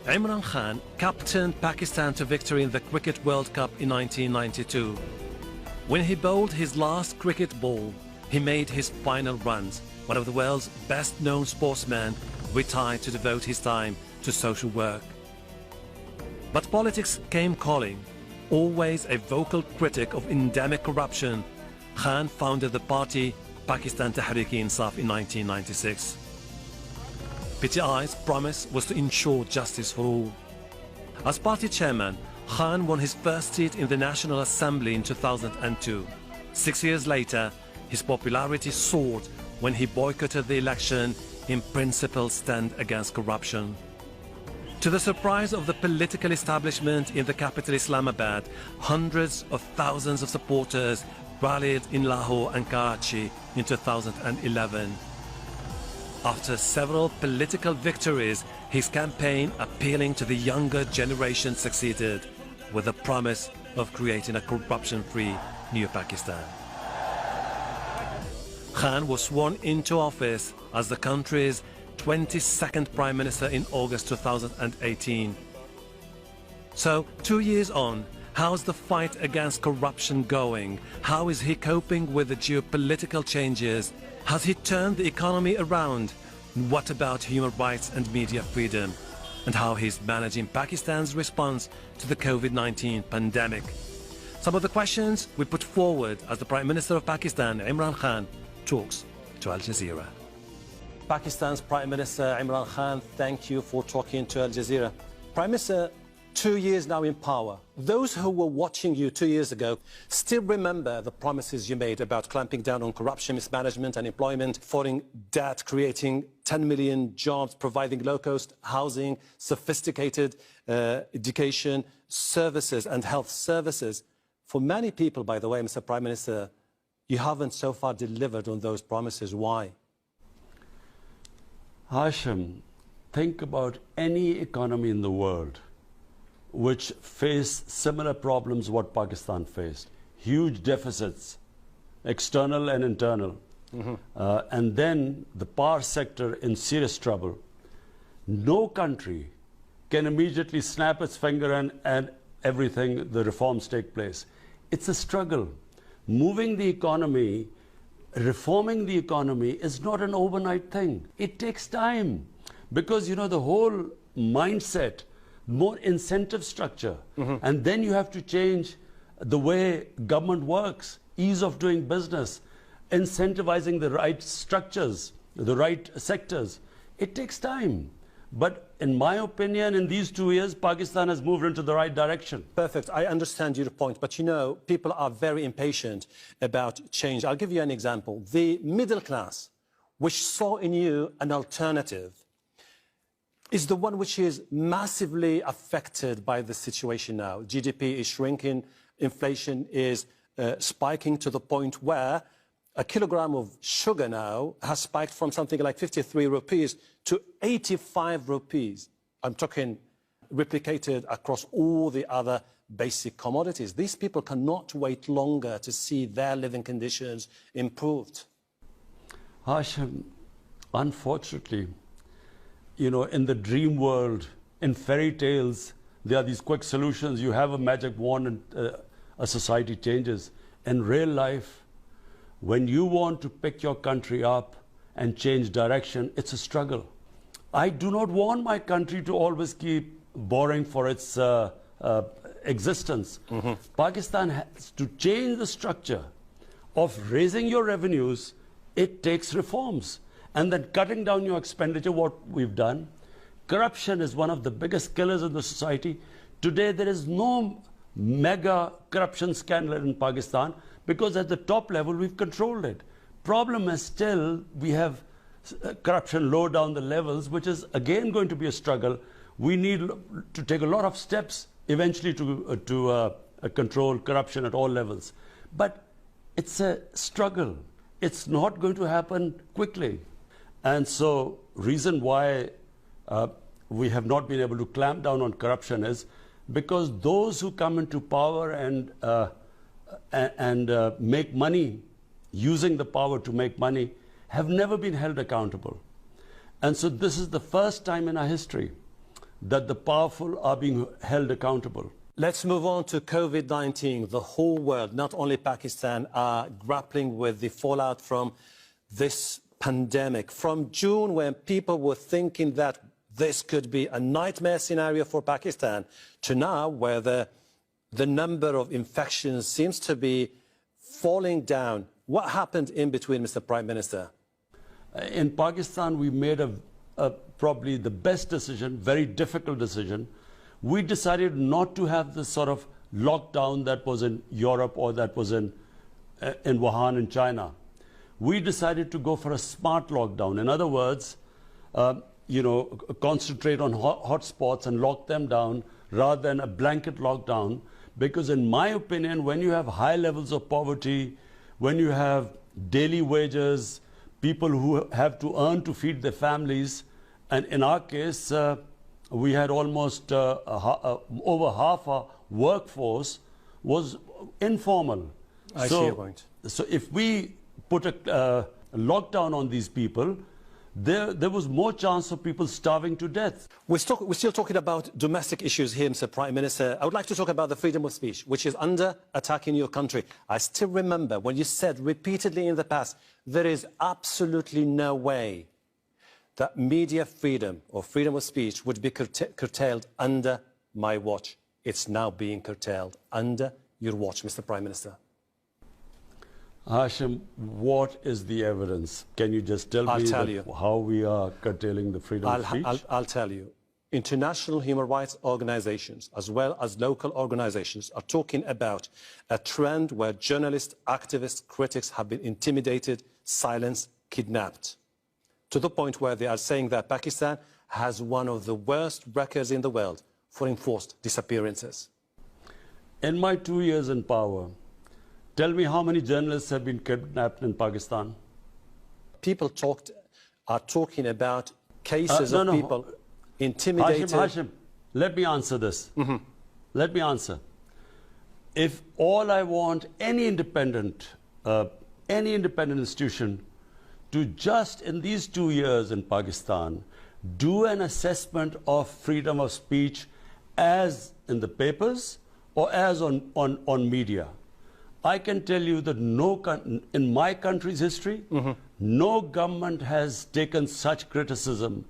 Imran Khan captained Pakistan to victory in the Cricket World Cup in 1992. When he bowled his last cricket ball, he made his final runs. One of the world's best-known sportsmen retired to devote his time to social work. But politics came calling. Always a vocal critic of endemic corruption, Khan founded the party Pakistan Tahrik Insaf in 1996. PTI's promise was to ensure justice for all. As party chairman, Khan won his first seat in the National Assembly in 2002. 6 years later, his popularity soared when he boycotted the election in principled stand against corruption. To the surprise of the political establishment in the capital Islamabad, hundreds of thousands of supporters rallied in Lahore and Karachi in 2011. After several political victories, his campaign appealing to the younger generation succeeded, with the promise of creating a corruption-free new Pakistan. Khan was sworn into office as the country's 22nd Prime Minister in August 2018. So, 2 years on, how's the fight against corruption going? How is he coping with the geopolitical changes? Has he turned the economy around? What about human rights and media freedom? And how he's managing Pakistan's response to the COVID-19 pandemic? Some of the questions we put forward as the Prime Minister of Pakistan, Imran Khan, talks to Al Jazeera. Pakistan's Prime Minister Imran Khan, thank you for talking to Al Jazeera. Prime Minister, 2 years now in power. Those who were watching you 2 years ago still remember the promises you made about clamping down on corruption, mismanagement, unemployment, falling debt, creating 10 million jobs, providing low-cost housing, sophisticated education services and health services. For many people, by the way, Mr. Prime Minister, you haven't so far delivered on those promises. Why? Hashim, think about any economy in the world which faced similar problems what Pakistan faced. Huge deficits, external and internal. And then the power sector in serious trouble. No country can immediately snap its finger and everything, the reforms take place. It's a struggle. Moving the economy, reforming the economy is not an overnight thing. It takes time because, you know, the whole mindset, more incentive structure, and then you have to change the way government works, ease of doing business, incentivizing the right structures, the right sectors. It takes time. But in my opinion, in these 2 years, Pakistan has moved into the right direction. Perfect. I understand your point. But you know, people are very impatient about change. I'll give you an example. The middle class, which saw in you an alternative, is the one which is massively affected by the situation now. GDP is shrinking. Inflation is spiking to the point where a kilogram of sugar now has spiked from something like 53 rupees to 85 rupees. I'm talking replicated across all the other basic commodities. These people cannot wait longer to see their living conditions improved. Hashim, unfortunately, you know, in the dream world, in fairy tales, there are these quick solutions. You have a magic wand and a society changes. In real life, when you want to pick your country up and change direction, it's a struggle. I do not want my country to always keep borrowing for its existence. Pakistan has to change the structure of raising your revenues. It takes reforms. And then cutting down your expenditure, what we've done. Corruption is one of the biggest killers in the society. Today, there is no mega corruption scandal in Pakistan because at the top level, we've controlled it. Problem is still, we have corruption low down the levels, which is again going to be a struggle. We need to take a lot of steps eventually to control corruption at all levels. But it's a struggle. It's not going to happen quickly. And so, reason why we have not been able to clamp down on corruption is because those who come into power and make money, using the power to make money, have never been held accountable. And so this is the first time in our history that the powerful are being held accountable. Let's move on to COVID-19. The whole world, not only Pakistan, are grappling with the fallout from this pandemic. From June, when people were thinking that this could be a nightmare scenario for Pakistan, to now, where the number of infections seems to be falling down. What happened in between, Mr. Prime Minister? In Pakistan, we made probably the best decision, very difficult decision. We decided not to have the sort of lockdown that was in Europe or that was in Wuhan in China. We decided to go for a smart lockdown. In other words, concentrate on hotspots and lock them down rather than a blanket lockdown. Because in my opinion, when you have high levels of poverty, when you have daily wages, people who have to earn to feed their families, and in our case, we had almost over half our workforce was informal. I see your point. So if we put a lockdown on these people, there was more chance of people starving to death. We're still talking about domestic issues here, Mr. Prime Minister. I would like to talk about the freedom of speech, which is under attack in your country. I still remember when you said repeatedly in the past, there is absolutely no way that media freedom or freedom of speech would be curtailed under my watch. It's now being curtailed under your watch, Mr. Prime Minister. Hashim, what is the evidence? Can you just tell me how we are curtailing the freedom of speech? I'll tell you. International human rights organizations, as well as local organizations, are talking about a trend where journalists, activists, critics have been intimidated, silenced, kidnapped, to the point where they are saying that Pakistan has one of the worst records in the world for enforced disappearances. In my 2 years in power, tell me how many journalists have been kidnapped in Pakistan? People are talking about cases of people intimidated. Hashim, let me answer this. Let me answer. If all I want any independent institution to just in these 2 years in Pakistan do an assessment of freedom of speech as in the papers or as on media, I can tell you that in my country's history, no government has taken such criticism.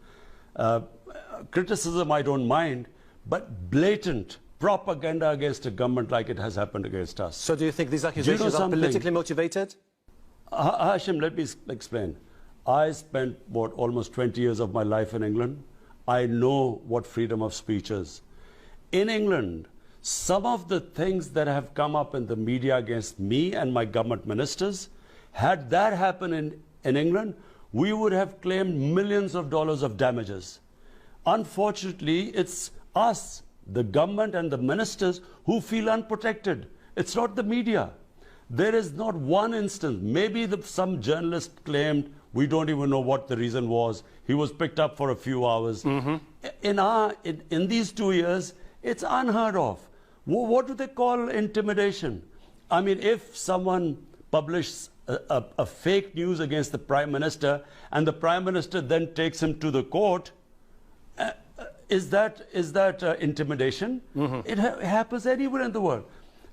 Criticism I don't mind, but blatant propaganda against a government like it has happened against us. So do you think these accusations are politically motivated? Hashim, let me explain. I spent, almost 20 years of my life in England. I know what freedom of speech is. In England, some of the things that have come up in the media against me and my government ministers, had that happened in England, we would have claimed millions of dollars of damages. Unfortunately, it's us, the government and the ministers, who feel unprotected. It's not the media. There is not one instance. Maybe some journalist claimed, we don't even know what the reason was. He was picked up for a few hours. In these 2 years, it's unheard of. What do they call intimidation? I mean, if someone publishes a fake news against the Prime Minister and the Prime Minister then takes him to the court, is that intimidation? It happens anywhere in the world.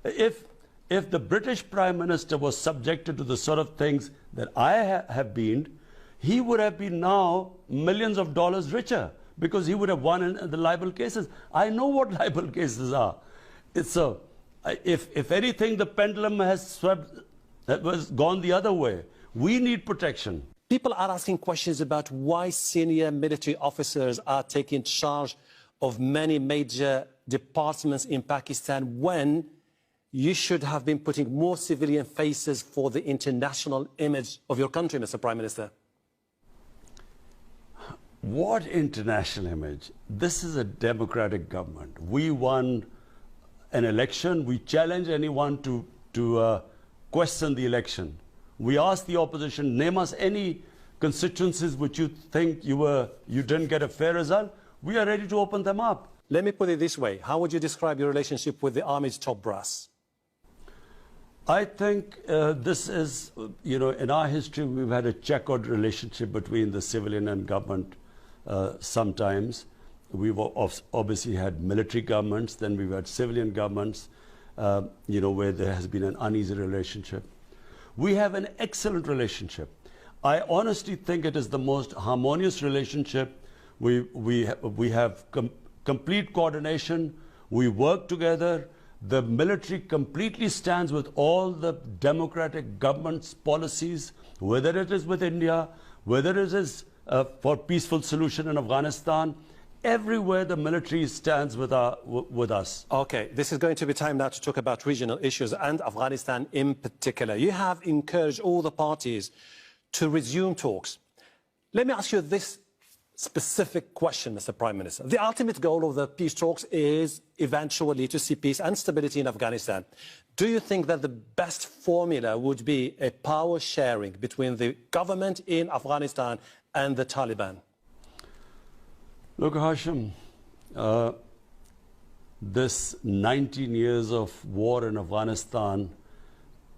If the British Prime Minister was subjected to the sort of things that I have been, he would have been now millions of dollars richer because he would have won in the libel cases. I know what libel cases are. If anything, the pendulum has gone the other way. We need protection. People are asking questions about why senior military officers are taking charge of many major departments in Pakistan when you should have been putting more civilian faces for the international image of your country, Mr. Prime Minister. What international image? This is a democratic government. We won an election. We challenge anyone to question the election. We ask the opposition, name us any constituencies which you think you didn't get a fair result. We are ready to open them up. Let me put it this way. How would you describe your relationship with the Army's top brass? I think this is, in our history, we've had a checkered relationship between the civilian and government sometimes. we've obviously had military governments, then we've had civilian governments, where there has been an uneasy relationship. We have an excellent relationship. I honestly think it is the most harmonious relationship. We have complete coordination. We work together. The military completely stands with all the democratic government's policies, whether it is with India, whether it is for peaceful solution in Afghanistan. Everywhere the military stands with us. Okay, this is going to be time now to talk about regional issues and Afghanistan in particular. You have encouraged all the parties to resume talks. Let me ask you this specific question, Mr. Prime Minister. The ultimate goal of the peace talks is eventually to see peace and stability in Afghanistan. Do you think that the best formula would be a power sharing between the government in Afghanistan and the Taliban? Look, Hashim, this 19 years of war in Afghanistan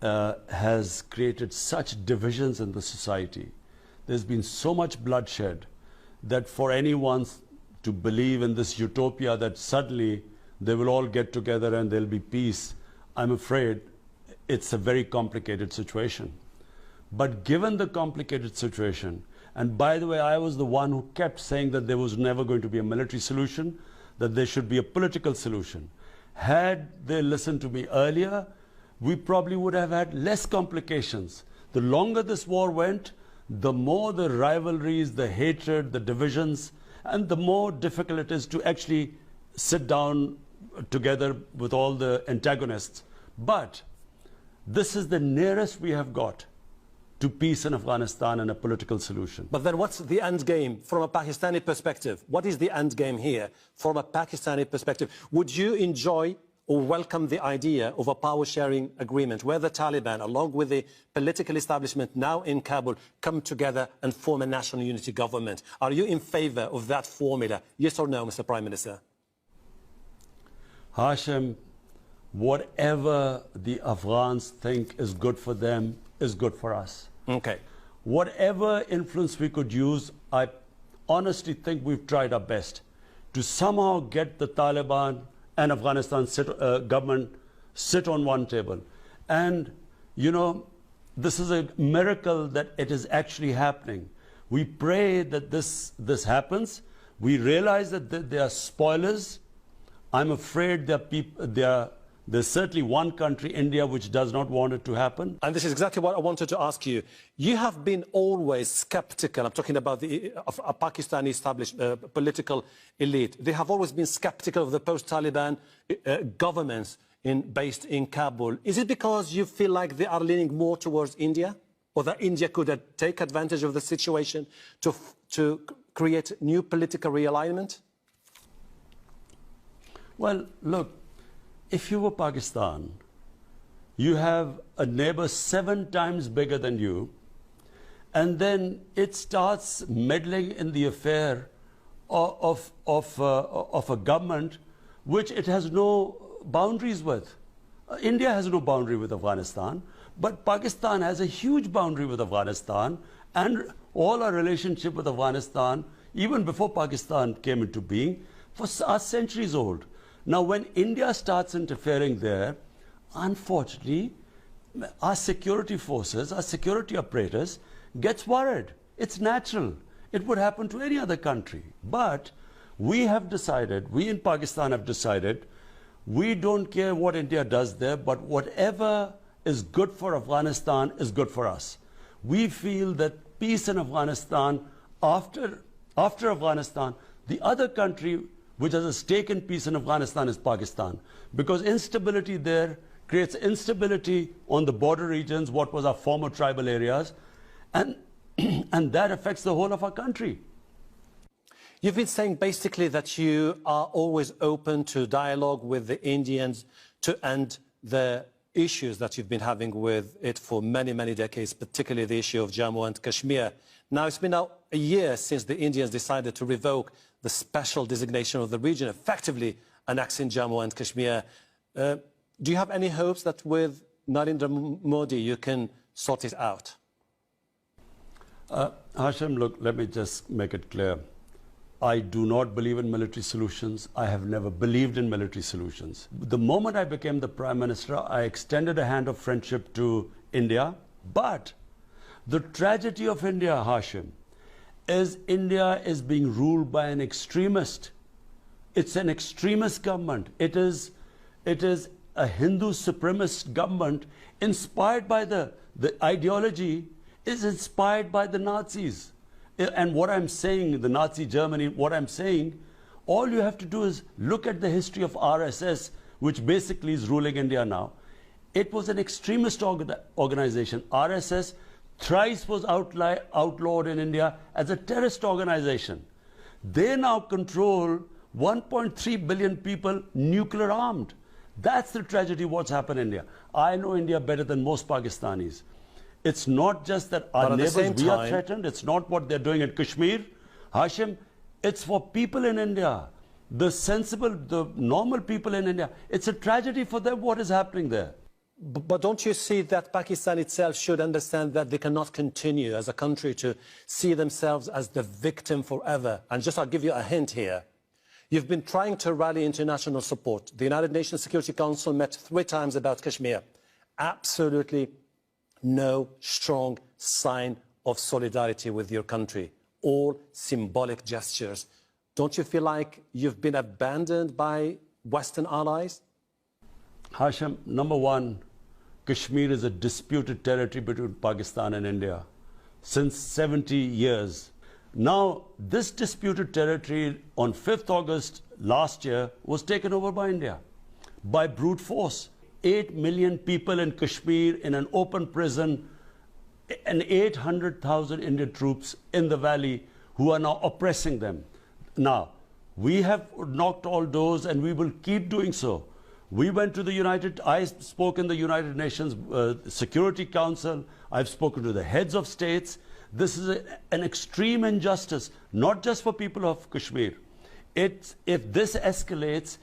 has created such divisions in the society. There's been so much bloodshed that for anyone to believe in this utopia that suddenly they will all get together and there'll be peace, I'm afraid it's a very complicated situation. But given the complicated situation, and by the way, I was the one who kept saying that there was never going to be a military solution, that there should be a political solution. Had they listened to me earlier, we probably would have had less complications. The longer this war went, the more the rivalries, the hatred, the divisions, and the more difficult it is to actually sit down together with all the antagonists. But this is the nearest we have got to peace in Afghanistan and a political solution. But then what's the end game from a Pakistani perspective? What is the end game here from a Pakistani perspective? Would you enjoy or welcome the idea of a power-sharing agreement where the Taliban, along with the political establishment now in Kabul, come together and form a national unity government? Are you in favor of that formula? Yes or no, Mr. Prime Minister? Hashim, whatever the Afghans think is good for them is good for us. Okay. Whatever influence we could use, I honestly think we've tried our best to somehow get the Taliban and Afghanistan government sit on one table. And, this is a miracle that it is actually happening. We pray that this happens. We realize that there are spoilers. I'm afraid there's certainly one country, India, which does not want it to happen. And this is exactly what I wanted to ask you. You have been always skeptical. I'm talking about of a Pakistani established political elite. They have always been skeptical of the post-Taliban governments based in Kabul. Is it because you feel like they are leaning more towards India? Or that India could take advantage of the situation to create new political realignment? Well, look, if you were Pakistan, you have a neighbor 7 times bigger than you, and then it starts meddling in the affair of a government which it has no boundaries with. India has no boundary with Afghanistan, but Pakistan has a huge boundary with Afghanistan, and all our relationship with Afghanistan, even before Pakistan came into being, are centuries old. Now, when India starts interfering there, unfortunately, our security forces, our security apparatus gets worried. It's natural. It would happen to any other country. But we have decided, we in Pakistan have decided, we don't care what India does there, but whatever is good for Afghanistan is good for us. We feel that peace in Afghanistan, after Afghanistan, the other country which has a stake in peace in Afghanistan is Pakistan. Because instability there creates instability on the border regions, what was our former tribal areas, and that affects the whole of our country. You've been saying basically that you are always open to dialogue with the Indians to end the issues that you've been having with it for many, many decades, particularly the issue of Jammu and Kashmir. Now, it's been now a year since the Indians decided to revoke the special designation of the region, effectively annexing Jammu and Kashmir. Do you have any hopes that with Narendra Modi you can sort it out? Hashim, look, let me just make it clear. I do not believe in military solutions. I have never believed in military solutions. The moment I became the Prime Minister, I extended a hand of friendship to India. But the tragedy of India, Hashim, is India is being ruled by an extremist. It's an extremist government. It is a Hindu supremacist government inspired by the ideology is inspired by the Nazis. And what I'm saying, the Nazi Germany, what I'm saying, all you have to do is look at the history of RSS, which basically is ruling India now. It was an extremist organization. RSS thrice was outlawed in India as a terrorist organization. They now control 1.3 billion people nuclear armed. That's the tragedy what's happened in India. I know India better than most Pakistanis. It's not just that our neighbors, we are threatened. It's not what they're doing in Kashmir. Hashim, it's for people in India. The sensible, the normal people in India. It's a tragedy for them what is happening there. But don't you see that Pakistan itself should understand that they cannot continue as a country to see themselves as the victim forever? And just I'll give you a hint here. You've been trying to rally international support. The United Nations Security Council met 3 times about Kashmir. Absolutely no strong sign of solidarity with your country. All symbolic gestures. Don't you feel like you've been abandoned by Western allies? Hashim, number one, Kashmir is a disputed territory between Pakistan and India since 70 years. Now, this disputed territory on 5th August last year was taken over by India by brute force. 8 million people in Kashmir in an open prison and 800,000 Indian troops in the valley who are now oppressing them. Now, we have knocked all doors and we will keep doing so. We went to I spoke in the United Nations Security Council. I've spoken to the heads of states. This is an extreme injustice, not just for people of Kashmir. If this escalates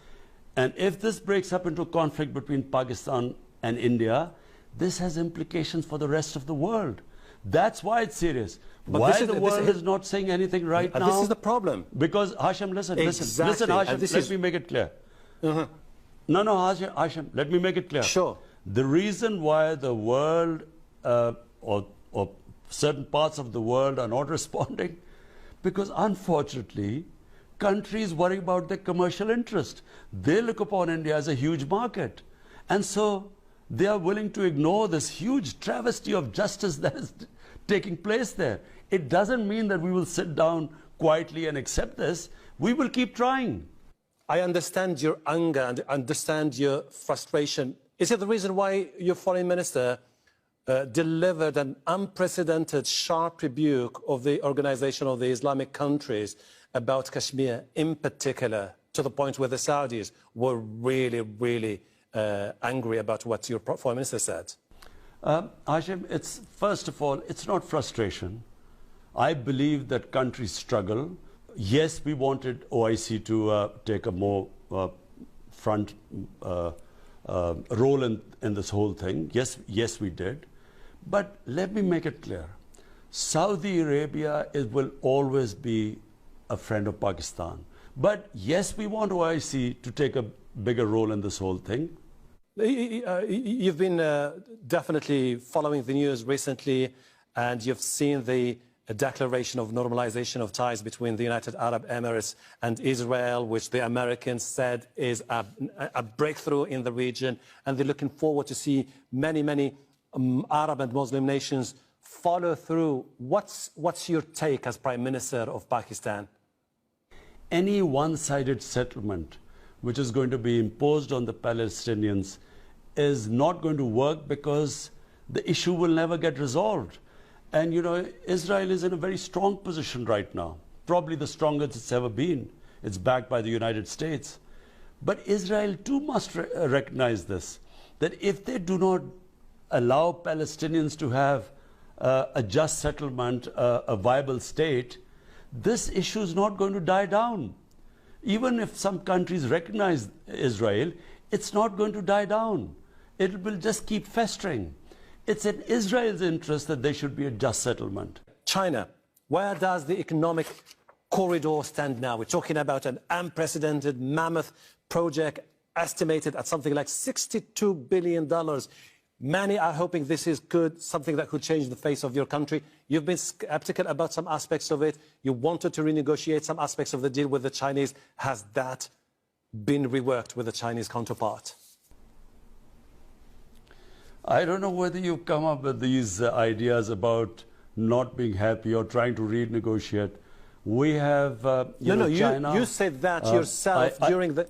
and if this breaks up into a conflict between Pakistan and India, this has implications for the rest of the world. That's why it's serious. But why the world is not saying anything right now? This is the problem. Because, Hashim, listen, Hashim, let me make it clear. No, Hashim, let me make it clear. Sure. The reason why the world or certain parts of the world are not responding, because unfortunately, countries worry about their commercial interest. They look upon India as a huge market. And so they are willing to ignore this huge travesty of justice that is taking place there. It doesn't mean that we will sit down quietly and accept this. We will keep trying. I understand your anger and understand your frustration. Is it the reason why your foreign minister delivered an unprecedented sharp rebuke of the Organization of the Islamic Countries about Kashmir in particular, to the point where the Saudis were really, really angry about what your foreign minister said? Hashim, first of all, it's not frustration. I believe that countries struggle. Yes, we wanted OIC to take a more front role in this whole thing. Yes, we did. But let me make it clear. Saudi Arabia will always be a friend of Pakistan. But yes, we want OIC to take a bigger role in this whole thing. You've been definitely following the news recently, and you've seen the declaration of normalization of ties between the United Arab Emirates and Israel, which the Americans said is a breakthrough in the region, and they're looking forward to see many Arab and Muslim nations follow through. What's your take as Prime Minister of Pakistan? Any one-sided settlement which is going to be imposed on the Palestinians is not going to work, because the issue will never get resolved. And you know, Israel is in a very strong position right now, probably the strongest it's ever been. It's backed by the United States. But Israel too must recognize this, that if they do not allow Palestinians to have a just settlement, a viable state, this issue is not going to die down. Even if some countries recognize Israel, it's not going to die down. It will just keep festering. It's in Israel's interest that there should be a just settlement. China, where does the economic corridor stand now? We're talking about an unprecedented mammoth project estimated at something like $62 billion. Many are hoping this is good, something that could change the face of your country. You've been skeptical about some aspects of it. You wanted to renegotiate some aspects of the deal with the Chinese. Has that been reworked with the Chinese counterpart? I don't know whether you come up with these ideas about not being happy or trying to renegotiate. We have, China. You said that yourself during the.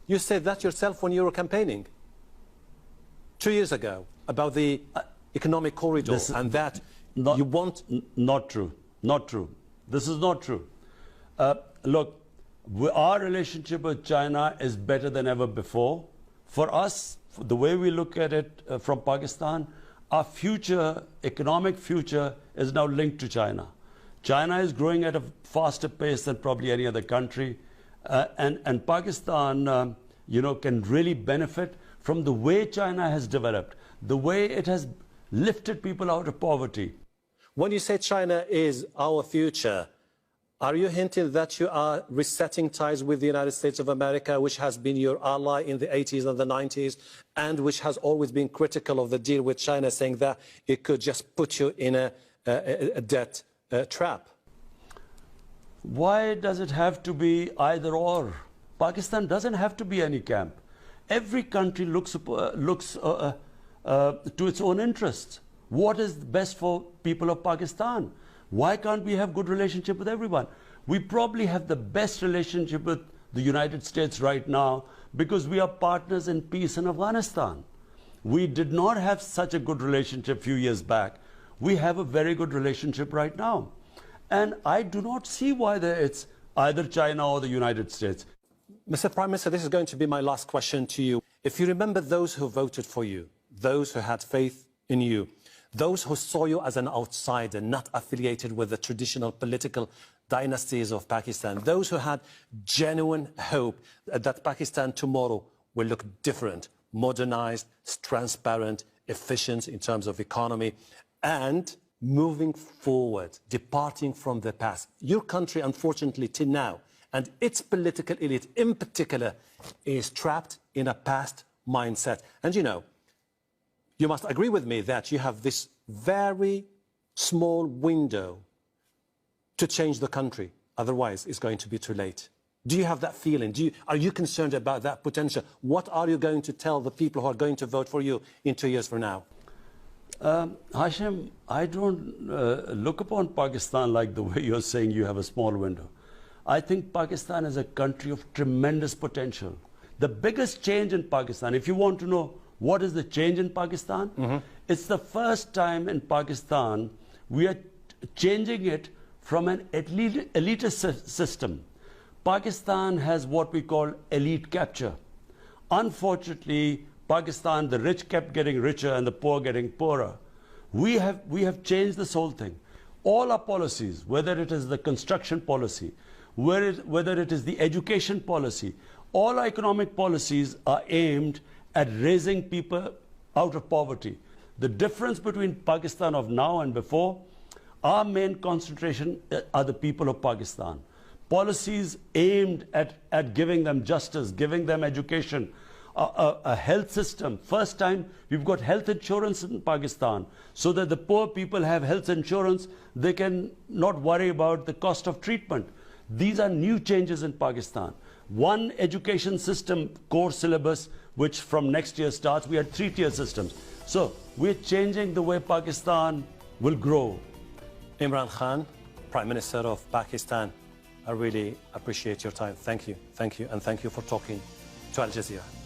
You said that yourself when you were campaigning 2 years ago about the economic corridor and that you want. Not true. Not true. This is not true. Look, our relationship with China is better than ever before. For us, the way we look at it from Pakistan, our future, economic future, is now linked to China. China is growing at a faster pace than probably any other country. And Pakistan, can really benefit from the way China has developed, the way it has lifted people out of poverty. When you say China is our future, are you hinting that you are resetting ties with the United States of America, which has been your ally in the 80s and the 90s, and which has always been critical of the deal with China, saying that it could just put you in a debt trap? Why does it have to be either or? Pakistan doesn't have to be any camp. Every country looks to its own interests. What is best for people of Pakistan? Why can't we have good relationship with everyone? We probably have the best relationship with the United States right now because we are partners in peace in Afghanistan. We did not have such a good relationship a few years back. We have a very good relationship right now. And I do not see why it's either China or the United States. Mr. Prime Minister, this is going to be my last question to you. If you remember those who voted for you, those who had faith in you, those who saw you as an outsider, not affiliated with the traditional political dynasties of Pakistan, those who had genuine hope that Pakistan tomorrow will look different, modernized, transparent, efficient in terms of economy, and moving forward, departing from the past. Your country, unfortunately, till now, and its political elite in particular, is trapped in a past mindset. And you must agree with me that you have this very small window to change the country. Otherwise, it's going to be too late. Do you have that feeling? Are you concerned about that potential? What are you going to tell the people who are going to vote for you in 2 years from now? Hashim, I don't look upon Pakistan like the way you're saying you have a small window. I think Pakistan is a country of tremendous potential. The biggest change in Pakistan, if you want to know what is the change in Pakistan, it's the first time in Pakistan we are changing it from an elitist system. Pakistan has what we call elite capture. Unfortunately, Pakistan, the rich kept getting richer and the poor getting poorer. We have changed this whole thing. All our policies, whether it is the construction policy, whether it is the education policy, all our economic policies are aimed at raising people out of poverty. The difference between Pakistan of now and before, our main concentration are the people of Pakistan. Policies aimed at giving them justice, giving them education, a health system. First time we've got health insurance in Pakistan so that the poor people have health insurance. They can not worry about the cost of treatment. These are new changes in Pakistan. One education system, core syllabus, which from next year starts. We had 3-tier systems. So we're changing the way Pakistan will grow. Imran Khan, Prime Minister of Pakistan, I really appreciate your time. Thank you, and thank you for talking to Al Jazeera.